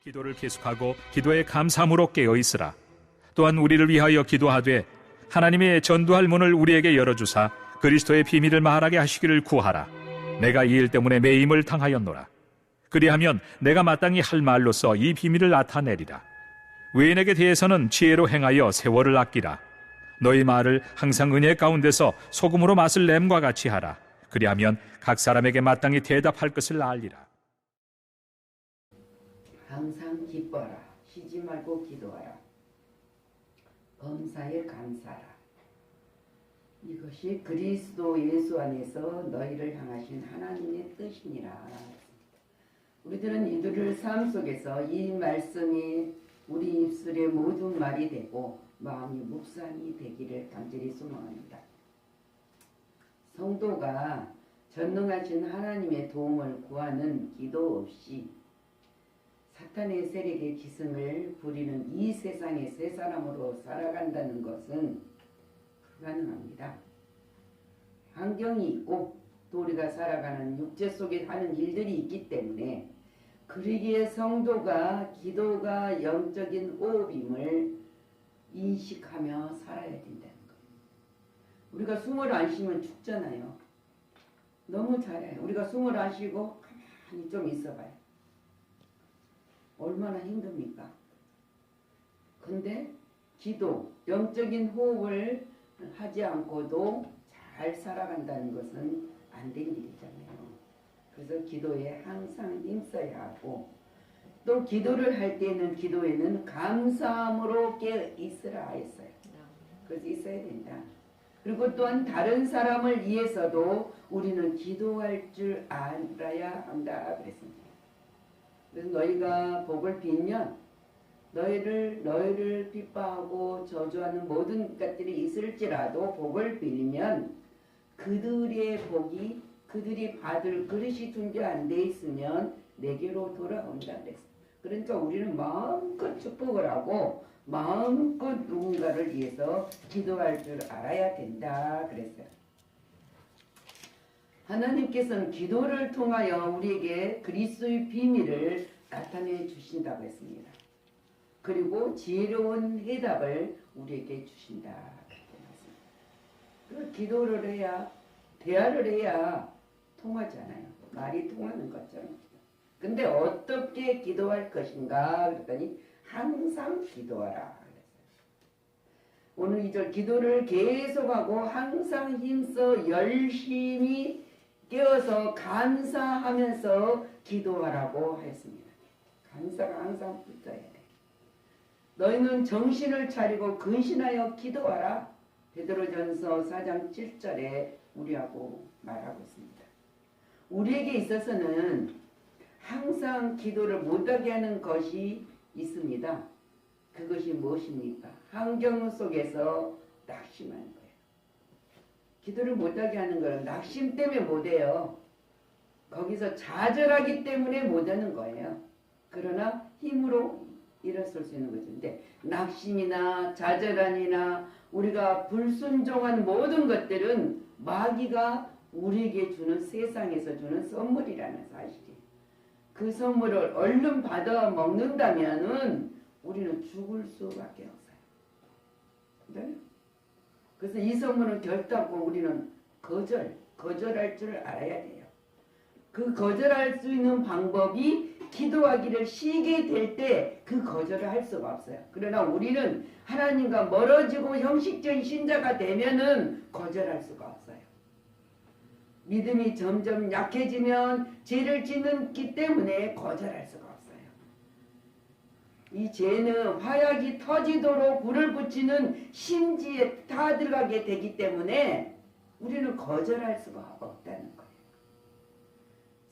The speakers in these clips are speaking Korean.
기도를 계속하고 기도에 감사함으로 깨어 있으라. 또한 우리를 위하여 기도하되 하나님의 전도할 문을 우리에게 열어주사 그리스도의 비밀을 말하게 하시기를 구하라. 내가 이 일 때문에 매임을 당하였노라. 그리하면 내가 마땅히 할 말로서 이 비밀을 나타내리라. 외인에게 대해서는 지혜로 행하여 세월을 아끼라. 너희 말을 항상 은혜 가운데서 소금으로 맛을 냄과 같이 하라. 그리하면 각 사람에게 마땅히 대답할 것을 알리라. 항상 기뻐라. 쉬지 말고 기도하라. 범사에 감사하라. 이것이 그리스도 예수 안에서 너희를 향하신 하나님의 뜻이니라. 우리들은 이들을 삶 속에서 이 말씀이 우리 입술의 모든 말이 되고 마음이 묵상이 되기를 간절히 소망합니다. 성도가 전능하신 하나님의 도움을 구하는 기도 없이 사탄의 세력의 기승을 부리는 이 세상의 새 사람으로 살아간다는 것은 불가능합니다. 환경이 있고 또 우리가 살아가는 육체 속에 하는 일들이 있기 때문에 그러기에 성도가 기도가 영적인 호흡임을 인식하며 살아야 된다는 거예요. 우리가 숨을 안 쉬면 죽잖아요. 너무 잘해요. 우리가 숨을 안 쉬고 가만히 좀 있어봐요. 얼마나 힘듭니까? 근데 기도, 영적인 호흡을 하지 않고도 잘 살아간다는 것은 안 된 일이잖아요. 그래서 기도에 항상 힘써야 하고 또 기도를 할 때는 기도에는 감사함으로 깨어 있으라 했어요. 그래서 있어야 된다. 그리고 또한 다른 사람을 위해서도 우리는 기도할 줄 알아야 한다 그랬습니다. 그래서 너희가 복을 빌면 너희를 핍박하고 저주하는 모든 것들이 있을지라도 복을 빌면 그들의 복이 그들이 받을 그릇이 준비안 돼 있으면 내게로 돌아온다 그랬어요. 그러니까 우리는 마음껏 축복을 하고 마음껏 누군가를 위해서 기도할 줄 알아야 된다 그랬어요. 하나님께서는 기도를 통하여 우리에게 그리스도의 비밀을 나타내 주신다고 했습니다. 그리고 지혜로운 해답을 우리에게 주신다. 그렇게 기도를 해야 대화를 해야 통하잖아요. 말이 통하는 것처럼. 근데 어떻게 기도할 것인가 그랬더니 항상 기도하라. 오늘 2절 기도를 계속하고 항상 힘써 열심히 깨어서 감사하면서 기도하라고 했습니다. 감사가 항상 붙어야 돼. 너희는 정신을 차리고 근신하여 기도하라. 베드로전서 4장 7절에 우리하고 말하고 있습니다. 우리에게 있어서는 항상 기도를 못하게 하는 것이 있습니다. 그것이 무엇입니까? 환경 속에서 낙심하는 거예요. 기도를 못하게 하는 거는 낙심 때문에 못해요. 거기서 좌절하기 때문에 못하는 거예요. 그러나 힘으로 일어설 수 있는 거죠. 근데 낙심이나 좌절함이나 우리가 불순종한 모든 것들은 마귀가 우리에게 주는 세상에서 주는 선물이라는 사실이에요. 그 선물을 얼른 받아 먹는다면은 우리는 죽을 수밖에 없어요. 네? 그래서 이 선물은 결단코 우리는 거절할 줄 알아야 돼요. 그 거절할 수 있는 방법이 기도하기를 쉬게 될 때 그 거절을 할 수가 없어요. 그러나 우리는 하나님과 멀어지고 형식적인 신자가 되면은 거절할 수가 없어요. 믿음이 점점 약해지면 죄를 짓기 때문에 거절할 수가 없어요. 이 죄는 화약이 터지도록 불을 붙이는 심지에 다 들어가게 되기 때문에 우리는 거절할 수가 없다는 거예요.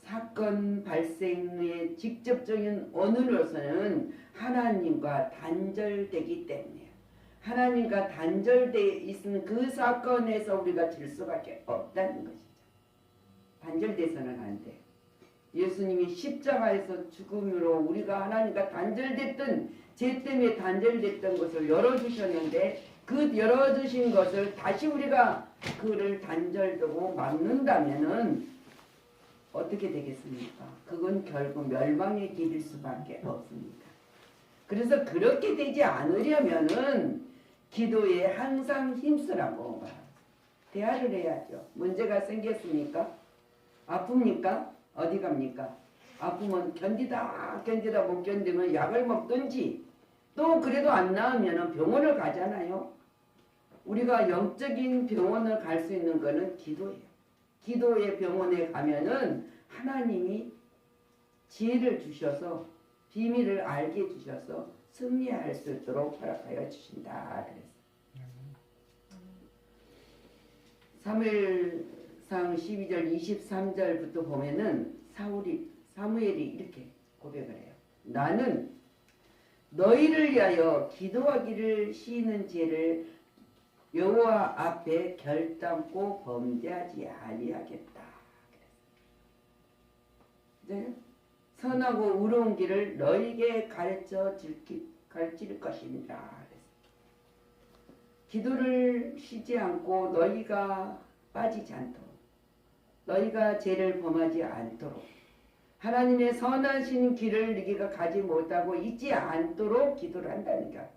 사건 발생의 직접적인 원인으로서는 하나님과 단절되기 때문이에요. 하나님과 단절되어 있는 그 사건에서 우리가 질 수밖에 없다는 것이죠. 단절돼서는 안 돼요. 예수님이 십자가에서 죽음으로 우리가 하나님과 단절됐던 죄 때문에 단절됐던 것을 열어주셨는데 그 열어주신 것을 다시 우리가 그를 단절되고 막는다면은 어떻게 되겠습니까? 그건 결국 멸망의 길일 수밖에 없습니다. 그래서 그렇게 되지 않으려면은 기도에 항상 힘쓰라고 대화를 해야죠. 문제가 생겼습니까? 아픕니까? 어디 갑니까? 아프면 견디다 못 견디면 약을 먹든지, 또 그래도 안 나으면 병원을 가잖아요. 우리가 영적인 병원을 갈 수 있는 거는 기도예요. 기도의 병원에 가면은 하나님이 지혜를 주셔서 비밀을 알게 해주셔서 승리할 수 있도록 허락하여 주신다. 그랬어요. 사무엘상 12절 23절부터 보면은 사무엘이 이렇게 고백을 해요. 나는 너희를 위하여 기도하기를 시이는 죄를 여호와 앞에 결단코 범죄하지 아니하겠다. 그래서 선하고 의로운 길을 너희에게 가르칠 것입니다. 기도를 쉬지 않고 너희가 빠지지 않도록, 너희가 죄를 범하지 않도록, 하나님의 선하신 길을 너희가 가지 못하고 잊지 않도록 기도를 한다니까.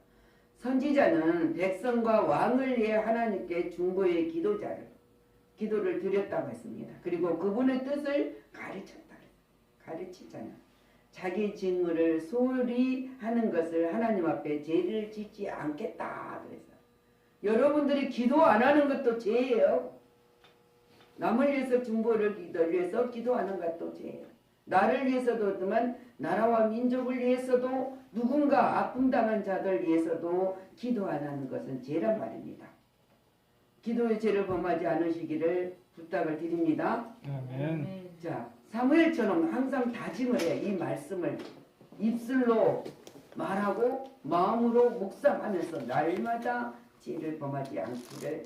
선지자는 백성과 왕을 위해 하나님께 중보의 기도를 드렸다고 했습니다. 그리고 그분의 뜻을 가르치잖아. 자기 직무를 소홀히 하는 것을 하나님 앞에 죄를 짓지 않겠다 그래서. 여러분들이 기도 안 하는 것도 죄예요. 남을 위해서 중보를 위해서 기도하는 것도 죄예요. 나를 위해서도 그렇지만 나라와 민족을 위해서도 누군가 아픔당한 자들 위해서도 기도 안 하는 것은 죄란 말입니다. 기도의 죄를 범하지 않으시기를 부탁을 드립니다. 아멘. 자, 사무엘처럼 항상 다짐을 해요. 이 말씀을 입술로 말하고 마음으로 묵상하면서 날마다 죄를 범하지 않기를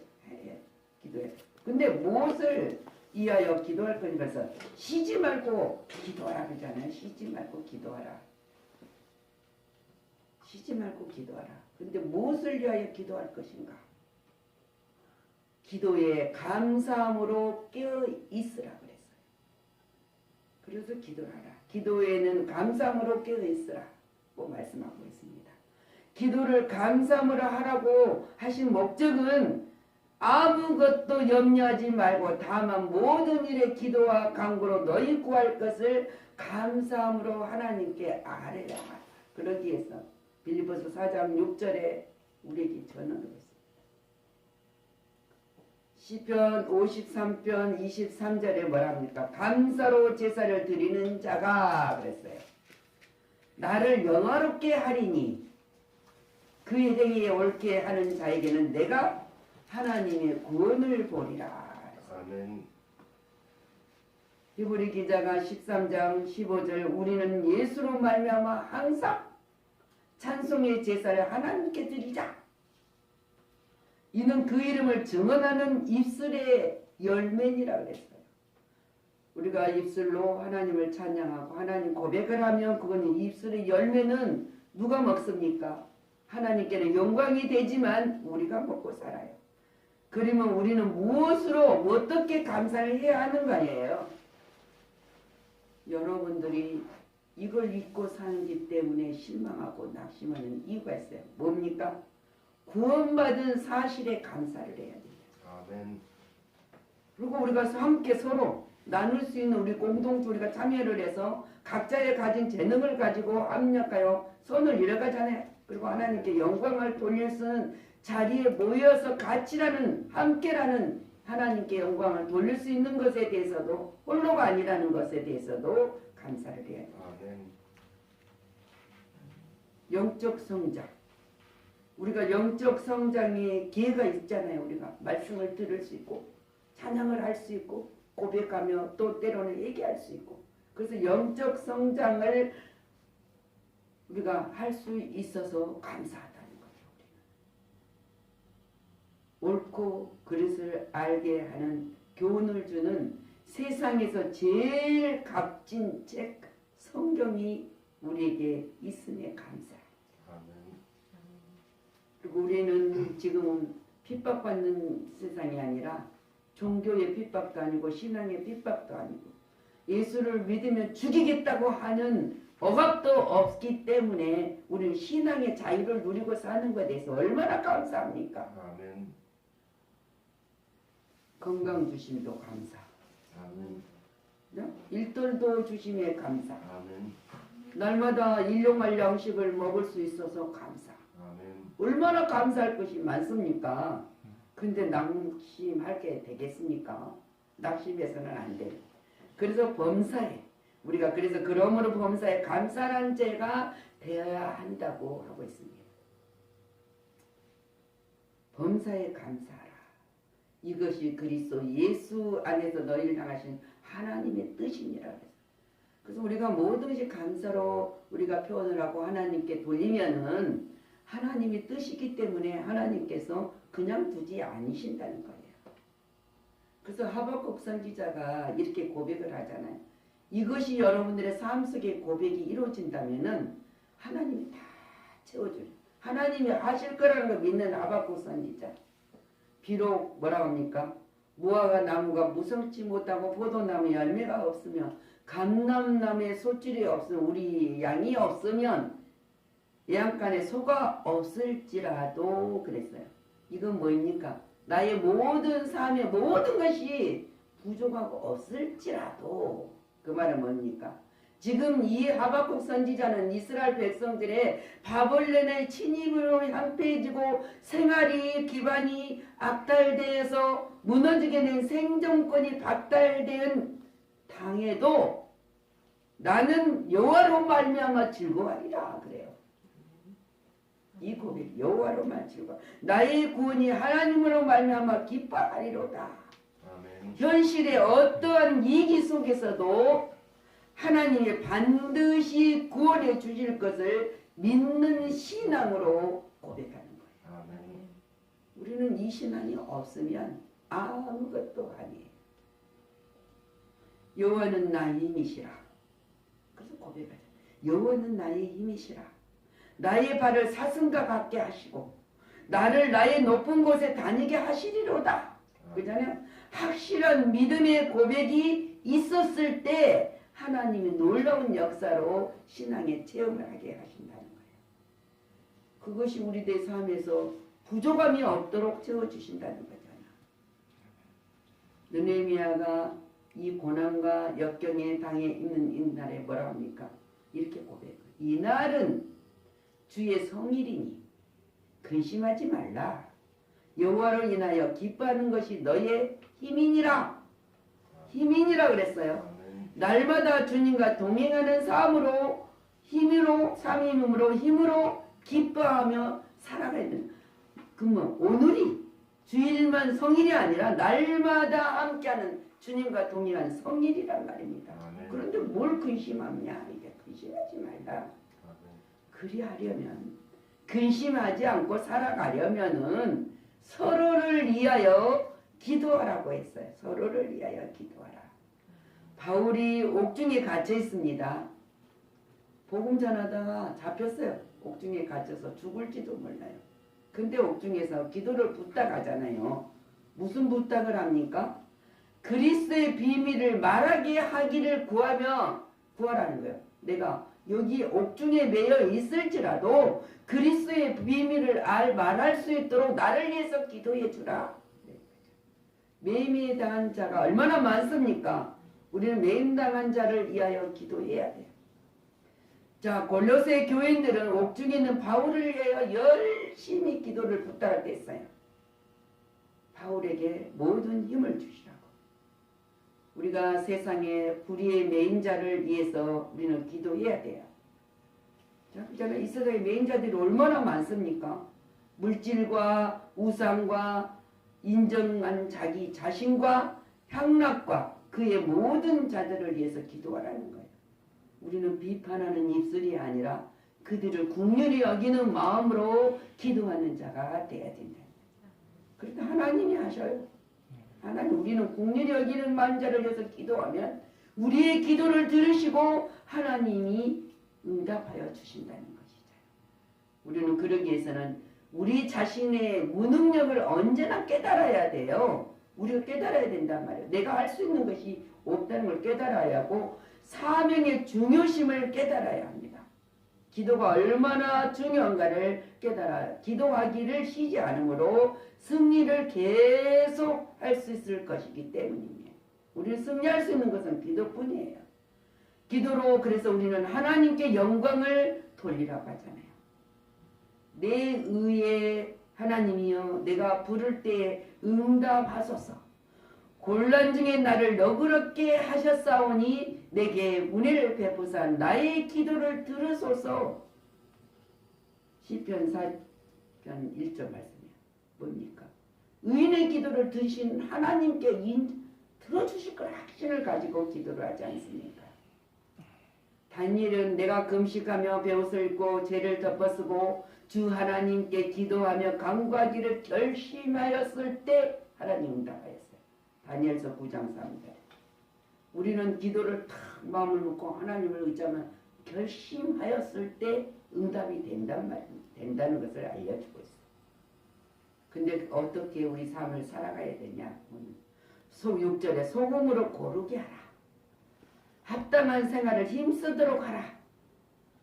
기도해. 근데 무엇을 이하여 기도할 거니까 해서 쉬지 말고 기도하라 그러잖아요. 쉬지 말고 기도하라. 쉬지 말고 기도하라. 근데 무엇을 위하여 기도할 것인가? 기도에 감사함으로 깨어 있으라 그랬어요. 그래서 기도를 하라. 기도에는 감사함으로 깨어 있으라고 말씀하고 있습니다. 기도를 감사함으로 하라고 하신 목적은 아무것도 염려하지 말고 다만 모든 일에 기도와 간구로 너희 구할 것을 감사함으로 하나님께 아뢰라. 그러기 위해서 빌립보서 4장 6절에 우리에게 전언을 했습니다. 시편 53편 23절에 뭐랍니까? 감사로 제사를 드리는 자가 그랬어요. 나를 영화롭게 하리니 그 행위에 옳게 하는 자에게는 내가 하나님의 구원을 보리라. 아멘. 히브리 기자가 13장 15절 우리는 예수로 말미암아 항상 찬송의 제사를 하나님께 드리자. 이는 그 이름을 증언하는 입술의 열매니라 그랬어요. 우리가 입술로 하나님을 찬양하고 하나님 고백을 하면 그건 입술의 열매는 누가 먹습니까? 하나님께는 영광이 되지만 우리가 먹고 살아요. 그러면 우리는 무엇으로 어떻게 감사를 해야 하는가예요. 여러분들이 이걸 믿고 사는지 때문에 실망하고 낙심하는 이유가 있어요. 뭡니까? 구원받은 사실에 감사를 해야 돼요. 아멘. 그리고 우리가 함께 서로 나눌 수 있는 우리 공동체 우리가 참여를 해서 각자의 가진 재능을 가지고 합력하여 손을 이뤄가잖아요. 그리고 하나님께 영광을 돌릴 수 있는 자리에 모여서 같이라는 함께라는 하나님께 영광을 돌릴 수 있는 것에 대해서도 홀로가 아니라는 것에 대해서도 감사를 해야 돼요. 아멘. 영적 성장. 우리가 영적 성장의 기회가 있잖아요. 우리가 말씀을 들을 수 있고 찬양을 할 수 있고 고백하며 또 때로는 얘기할 수 있고 그래서 영적 성장을 우리가 할 수 있어서 감사하다는 거죠. 옳고 그릇을 알게 하는 교훈을 주는 세상에서 제일 값진 책 성경이 우리에게 있음에 감사. 아멘. 그리고 우리는 지금은 핍박받는 세상이 아니라 종교의 핍박도 아니고 신앙의 핍박도 아니고 예수를 믿으면 죽이겠다고 하는 억압도 없기 때문에 우리는 신앙의 자유를 누리고 사는 것에 대해서 얼마나 감사합니까? 아멘. 건강 주심도 감사. 아멘. 일돌도 주심에 감사. 아멘. 날마다 일용할 양식을 먹을 수 있어서 감사. 아멘. 얼마나 감사할 것이 많습니까? 근데 낙심하게 되겠습니까? 낙심해서는 안 돼요. 그래서 범사에 우리가 그래서 그러므로 범사에 감사한 죄가 되어야 한다고 하고 있습니다. 범사에 감사하라. 이것이 그리스도 예수 안에서 너희를 향하신 하나님의 뜻이니라. 그래서 우리가 모든 것이 감사로 우리가 표현을 하고 하나님께 돌리면은 하나님의 뜻이기 때문에 하나님께서 그냥 두지 않으신다는 거예요. 그래서 하박국 선지자가 이렇게 고백을 하잖아요. 이것이 여러분들의 삶 속의 고백이 이루어진다면은 하나님이 다 채워줘요. 하나님이 하실 거라는 걸 믿는 하박국 선지자. 비록 뭐라고 합니까? 무화과 나무가 무성치 못하고 포도나무 열매가 없으면 감람나무에 소출이 없으면 우리 양이 없으면 양간에 소가 없을지라도 그랬어요. 이건 뭐입니까? 나의 모든 삶의 모든 것이 부족하고 없을지라도 그 말은 뭡니까? 지금 이 하박국 선지자는 이스라엘 백성들의 바벨론의 침입으로 황폐해지고 생활이 기반이 악탈되어서 무너지게 된 생존권이 박탈된 당에도 나는 여호와로 말미암아 즐거워하리라 그래요. 이 고백 여호와로만 즐거워. 나의 구원이 하나님으로 말미암아 기뻐하리로다. 아멘. 현실의 어떠한 위기 속에서도 하나님이 반드시 구원해 주실 것을 믿는 신앙으로 고백하는 거예요. 아멘. 우리는 이 신앙이 없으면 아무것도 아니에요. 여호와는 나의 힘이시라. 그래서 고백하죠. 여호와는 나의 힘이시라. 나의 발을 사슴과 같게 하시고 나를 나의 높은 곳에 다니게 하시리로다. 그잖아요. 확실한 믿음의 고백이 있었을 때 하나님이 놀라운 역사로 신앙의 체험을 하게 하신다는 거예요. 그것이 우리들의 삶에서 부족함이 없도록 채워주신다는 거잖아요. 느헤미야가 이 고난과 역경에 당해 있는 이날에 뭐라 합니까? 이렇게 고백해요. 이날은 주의 성일이니 근심하지 말라. 여호와로 인하여 기뻐하는 것이 너의 힘이니라. 힘이니라 그랬어요. 날마다 주님과 동행하는 삶으로 힘으로 기뻐하며 살아가야 된다. 그러면 오늘이 주일만 성일이 아니라 날마다 함께하는 주님과 동행하는 성일이란 말입니다. 그런데 뭘 근심하냐? 이게 근심하지 말라. 그리하려면 근심하지 않고 살아가려면은 서로를 위하여 기도하라고 했어요. 서로를 위하여 기도하라. 바울이 옥중에 갇혀 있습니다. 복음 전하다가 잡혔어요. 옥중에 갇혀서 죽을지도 몰라요. 근데 옥중에서 기도를 부탁하잖아요. 무슨 부탁을 합니까? 그리스도의 비밀을 말하게 하기를 구하라는 거예요. 내가 여기 옥중에 매여 있을지라도 그리스도의 비밀을 말할 수 있도록 나를 위해서 기도해 주라. 매임에 당한 자가 얼마나 많습니까? 우리는 매임당한 자를 위하여 기도해야 돼요. 자, 골로새 교인들은 옥중에 있는 바울을 위하여 열심히 기도를 부탁을 했어요. 바울에게 모든 힘을 주시라고. 우리가 세상에 불의의 매임자를 위해서 우리는 기도해야 돼요. 자, 그잖아요. 이 세상에 매임자들이 얼마나 많습니까? 물질과 우상과 인정한 자기 자신과 향락과 그의 모든 자들을 위해서 기도하라는 거예요. 우리는 비판하는 입술이 아니라 그들을 긍휼히 여기는 마음으로 기도하는 자가 돼야 된다. 그러니까 하나님이 하셔요. 하나님, 우리는 긍휼히 여기는 만자를 위해서 기도하면 우리의 기도를 들으시고 하나님이 응답하여 주신다는 것이죠. 우리는 그러기 위해서는 우리 자신의 무능력을 언제나 깨달아야 돼요. 우리가 깨달아야 된단 말이에요. 내가 할 수 있는 것이 없다는 걸 깨달아야 하고 사명의 중요심을 깨달아야 합니다. 기도가 얼마나 중요한가를 깨달아 기도하기를 쉬지 않으므로 승리를 계속 할 수 있을 것이기 때문입니다. 우리는 승리할 수 있는 것은 기도뿐이에요. 기도로 그래서 우리는 하나님께 영광을 돌리라고 하잖아요. 내 의에 하나님이여 내가 부를 때에 응답하소서. 곤란 중에 나를 너그럽게 하셨사오니 내게 은혜를 베푸사 나의 기도를 들으소서. 시편 4편 1절 말씀이에요. 뭡니까? 의인의 기도를 들으신 하나님께 들어주실 걸 확신을 가지고 기도를 하지 않습니까? 다니엘은 내가 금식하며 베옷을 입고 죄를 덮어쓰고 주 하나님께 기도하며 간구하기를 결심하였을 때 하나님 응답하였어요. 다니엘서 9장 3절. 우리는 기도를 탁 마음을 먹고 하나님을 의지하면 결심하였을 때 응답이 된다는 것을 알려주고 있어요. 근데 어떻게 우리 삶을 살아가야 되냐? 6절에 소금으로 고르게 하라. 합당한 생활을 힘쓰도록 하라.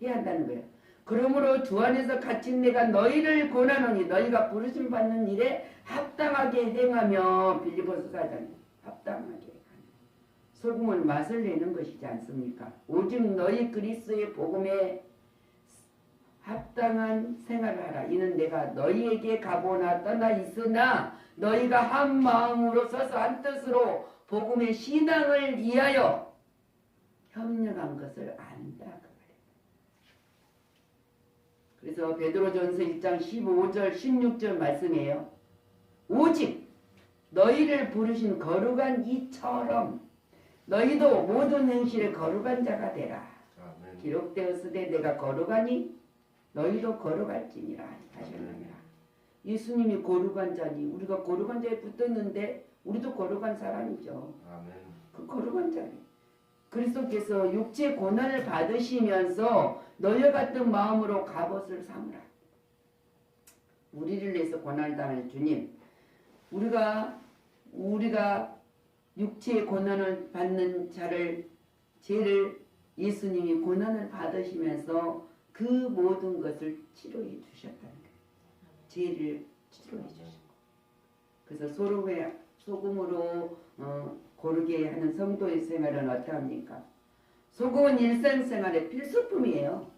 해야 한다는 거예요. 그러므로 주 안에서 갇힌 내가 너희를 권하노니 너희가 부르심 받는 일에 합당하게 행하며 빌립보서 4장 합당하게 행하며 소금은 맛을 내는 것이지 않습니까? 오직 너희 그리스도의 복음에 합당한 생활을 하라. 이는 내가 너희에게 가보나 떠나 있으나 너희가 한 마음으로 서서 한 뜻으로 복음의 신앙을 위하여 협력한 것을 안다. 그래서 베드로전서 1장 15절 16절 말씀이에요. 오직 너희를 부르신 거룩한 이처럼 너희도 모든 행실에 거룩한 자가 되라. 아멘. 기록되었으되 내가 거룩하니 너희도 거룩할지니라 하셨느니라. 예수님이 거룩한 자니 우리가 거룩한 자에 붙었는데 우리도 거룩한 사람이죠. 아멘. 그 거룩한 자니 그리스도께서 육체의 고난을 받으시면서 너희와 같은 마음으로 갑옷을 삼으라. 우리를 위해서 고난을 당할 주님, 우리가 육체의 고난을 받는 죄를 예수님이 고난을 받으시면서 그 모든 것을 치료해 주셨다는 거예요. 죄를 치료해 주셨고. 그래서 소금으로 고르게 하는 성도의 생활은 어떻게 합니까? 소금은 일상생활의 필수품이에요.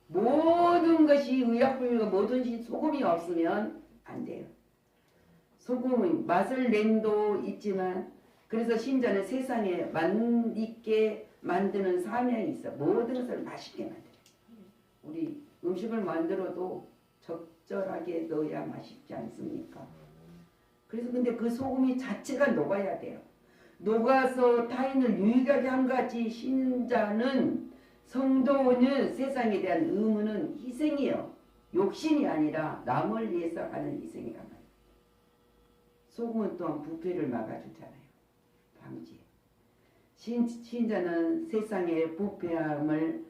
모든 것이 의약품이고 모든 것이 소금이 없으면 안 돼요. 소금은 맛을 낸도 있지만 그래서 신자는 세상에 맛있게 만드는 사명이 있어. 모든 것을 맛있게 만들어요. 우리 음식을 만들어도 적절하게 넣어야 맛있지 않습니까? 그래서 근데 그 소금이 자체가 녹아야 돼요. 녹아서 타인을 유익하게 한 같이 신자는 성도는 세상에 대한 의무는 희생이에요. 욕심이 아니라 남을 위해서 하는 희생이란 말이에요. 소금은 또한 부패를 막아주잖아요. 방지. 신자는 세상의 부패함을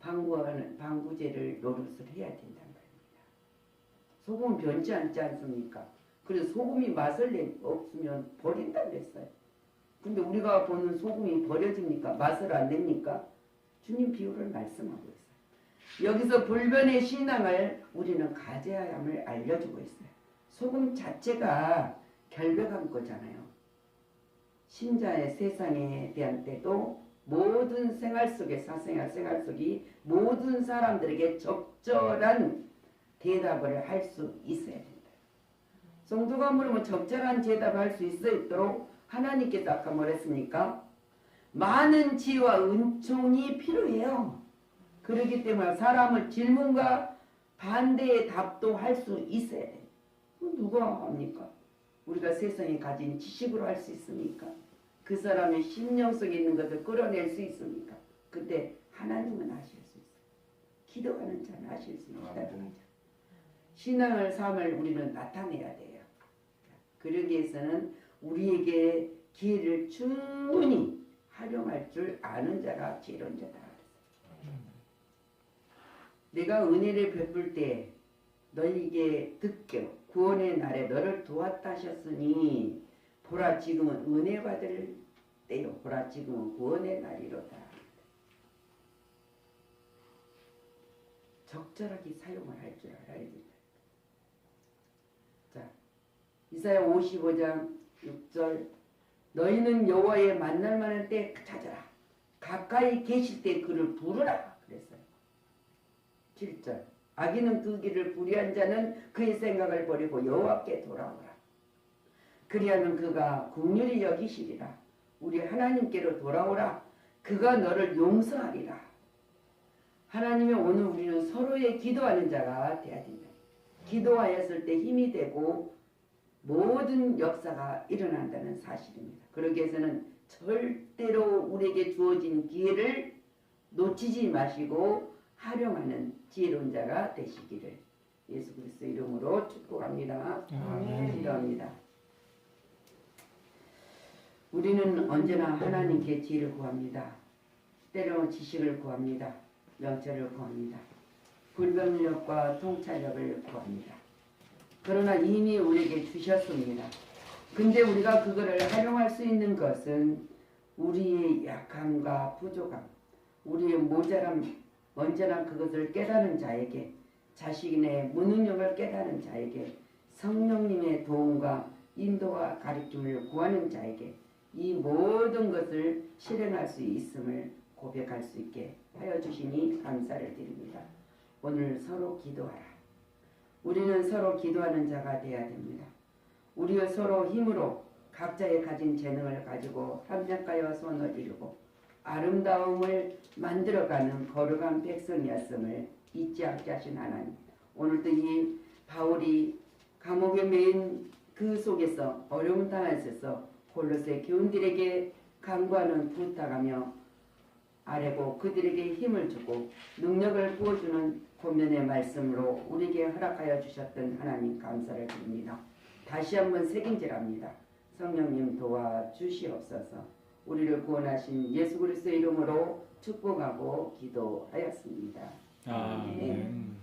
방구하는 방구제를 노릇을 해야 된단 말입니다. 소금은 변치 않지 않습니까? 그래서 소금이 맛을 없으면 버린다고 했어요. 근데 우리가 보는 소금이 버려집니까? 맛을 안 냅니까? 주님 비유를 말씀하고 있어요. 여기서 불변의 신앙을 우리는 가져야 함을 알려주고 있어요. 소금 자체가 결백한 거잖아요. 신자의 세상에 대한 때도 모든 생활 속에 사생활 생활 속이 모든 사람들에게 적절한 대답을 할 수 있어야 된다. 성도가 물으면 적절한 대답을 할 수 있도록 하나님께서 아까 뭐랬습니까? 많은 지혜와 은총이 필요해요. 그렇기 때문에 사람을 질문과 반대의 답도 할 수 있어야 돼요. 누가 합니까? 우리가 세상에 가진 지식으로 할 수 있습니까? 그 사람의 심령 속에 있는 것을 끌어낼 수 있습니까? 그때 하나님은 하실 수 있어요. 기도하는 자는 하실 수 있다는 거죠. 신앙을 삶을 우리는 나타내야 돼요. 그러기 위해서는 우리에게 기회를 충분히 활용할 줄 아는 자가 지혜로운자다. 내가 은혜를 베풀 때 너희에게 듣겨 구원의 날에 너를 도왔다 하셨으니 보라 지금은 은혜 받을 때요. 보라 지금은 구원의 날이로다. 적절하게 사용을 할 줄 알아야 된다. 자, 이사야 55장 6절 너희는 여호와의 만날 만한 때 찾아라. 가까이 계실 때 그를 부르라. 그랬어요. 7절 악인은 그 길을 불의한 자는 그의 생각을 버리고 여호와께 돌아오라. 그리하면 그가 긍휼히 여기시리라. 우리 하나님께로 돌아오라. 그가 너를 용서하리라. 하나님의 오늘 우리는 서로의 기도하는 자가 되어야 된다. 기도하였을 때 힘이 되고 모든 역사가 일어난다는 사실입니다. 그러기 위해서는 절대로 우리에게 주어진 기회를 놓치지 마시고 활용하는 지혜로운 자가 되시기를 예수 그리스도 이름으로 축복합니다. 기도합니다. 우리는 언제나 하나님께 지혜를 구합니다. 때로 지식을 구합니다. 명철을 구합니다. 불변력과 통찰력을 구합니다. 그러나 이미 우리에게 주셨습니다. 근데 우리가 그거를 활용할 수 있는 것은 우리의 약함과 부족함, 우리의 모자람, 언제나 그것을 깨달은 자에게, 자신의 무능력을 깨달은 자에게, 성령님의 도움과 인도와 가르침을 구하는 자에게 이 모든 것을 실행할 수 있음을 고백할 수 있게 하여 주시니 감사를 드립니다. 오늘 서로 기도하라. 우리는 서로 기도하는 자가 되어야 됩니다. 우리가 서로 힘으로 각자의 가진 재능을 가지고 협력하여 손을 이루고 아름다움을 만들어가는 거룩한 백성이었음을 잊지 않게 하신 하나님. 오늘도 이 바울이 감옥에 매인 그 속에서 어려움 당하셔서 골로새 교인들에게 간구하는 부탁하며 아뢰고 그들에게 힘을 주고 능력을 부어주는 고면의 말씀으로 우리에게 허락하여 주셨던 하나님 감사를 드립니다. 다시 한번 새김질합니다. 성령님 도와주시옵소서. 우리를 구원하신 예수 그리스도 이름으로 축복하고 기도하였습니다. 아멘.